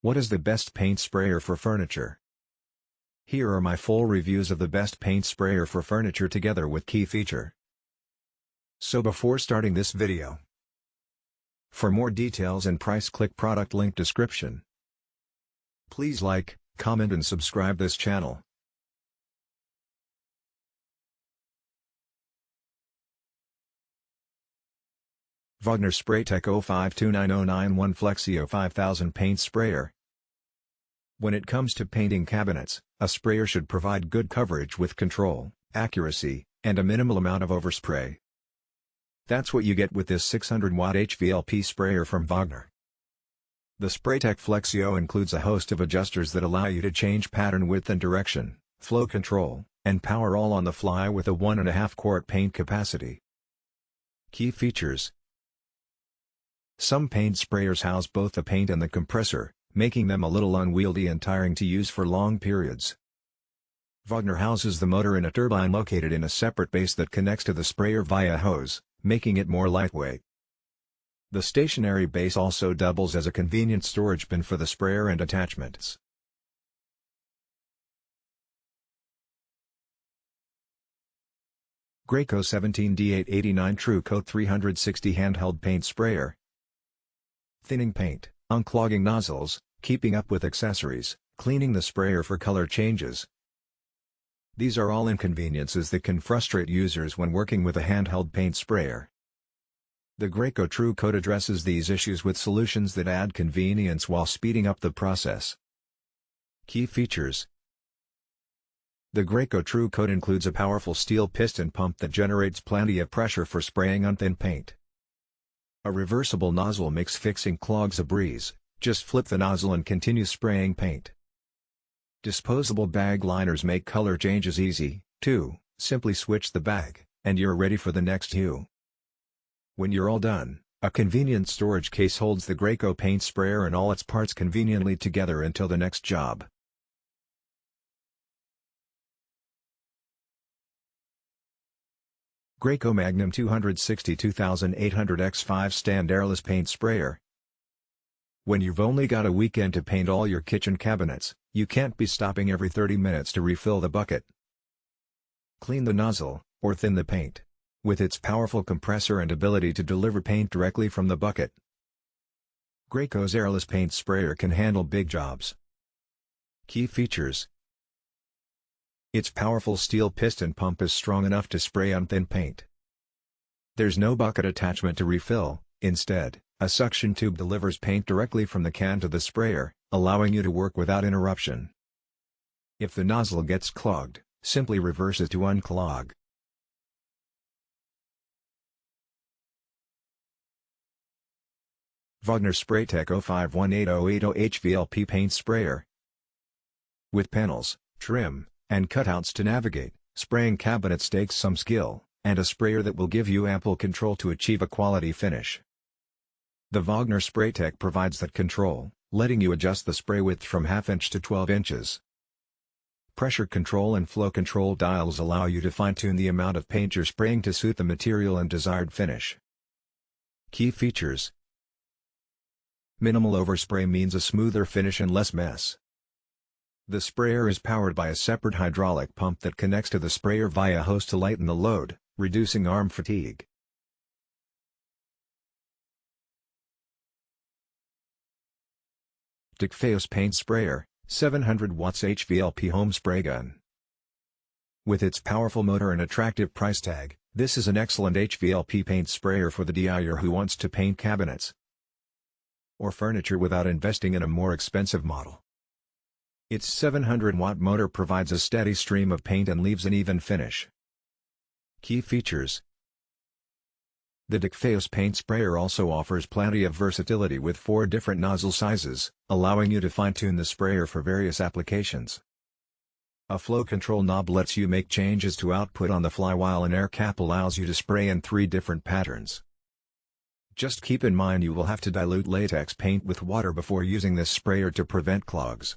What is the best paint sprayer for furniture? Here are my full reviews of the best paint sprayer for furniture together with key feature. So before starting this video, for more details and price, click product link description. Please like, comment and subscribe this channel. Wagner Spraytech 0529091 FLEXiO 5000 Paint Sprayer. When it comes to painting cabinets, a sprayer should provide good coverage with control, accuracy, and a minimal amount of overspray. That's what you get with this 600-watt HVLP sprayer from Wagner. The Spraytech FLEXiO includes a host of adjusters that allow you to change pattern width and direction, flow control, and power all on the fly with a 1.5 quart paint capacity. Key features. Some paint sprayers house both the paint and the compressor, making them a little unwieldy and tiring to use for long periods. Wagner houses the motor in a turbine located in a separate base that connects to the sprayer via hose, making it more lightweight. The stationary base also doubles as a convenient storage bin for the sprayer and attachments. Graco 17D889 TrueCoat 360 Handheld Paint Sprayer. Thinning paint, unclogging nozzles, keeping up with accessories, cleaning the sprayer for color changes. These are all inconveniences that can frustrate users when working with a handheld paint sprayer. The Graco TrueCoat addresses these issues with solutions that add convenience while speeding up the process. Key features. The Graco TrueCoat includes a powerful steel piston pump that generates plenty of pressure for spraying on thin paint. A reversible nozzle makes fixing clogs a breeze, just flip the nozzle and continue spraying paint. Disposable bag liners make color changes easy, too, simply switch the bag, and you're ready for the next hue. When you're all done, a convenient storage case holds the Graco paint sprayer and all its parts conveniently together until the next job. Graco Magnum 262,800x5 Stand Airless Paint Sprayer. When you've only got a weekend to paint all your kitchen cabinets, you can't be stopping every 30 minutes to refill the bucket. Clean the nozzle, or thin the paint. With its powerful compressor and ability to deliver paint directly from the bucket, Graco's Airless Paint Sprayer can handle big jobs. Key features. Its powerful steel piston pump is strong enough to spray on thin paint. There's no bucket attachment to refill, instead, a suction tube delivers paint directly from the can to the sprayer, allowing you to work without interruption. If the nozzle gets clogged, simply reverse it to unclog. Wagner Spraytech 0518080 HVLP Paint Sprayer. With panels, trim, and cutouts to navigate, spraying cabinets takes some skill, and a sprayer that will give you ample control to achieve a quality finish. The Wagner Spraytech provides that control, letting you adjust the spray width from 1/2 inch to 12 inches. Pressure control and flow control dials allow you to fine-tune the amount of paint you're spraying to suit the material and desired finish. Key features. Minimal overspray means a smoother finish and less mess. The sprayer is powered by a separate hydraulic pump that connects to the sprayer via hose to lighten the load, reducing arm fatigue. Dicfeos Paint Sprayer, 700 watts HVLP Home Spray Gun. With its powerful motor and attractive price tag, this is an excellent HVLP paint sprayer for the DIYer who wants to paint cabinets or furniture without investing in a more expensive model. Its 700-watt motor provides a steady stream of paint and leaves an even finish. Key features. The Dicfeos paint sprayer also offers plenty of versatility with 4 different nozzle sizes, allowing you to fine-tune the sprayer for various applications. A flow control knob lets you make changes to output on the fly, while an air cap allows you to spray in 3 different patterns. Just keep in mind you will have to dilute latex paint with water before using this sprayer to prevent clogs.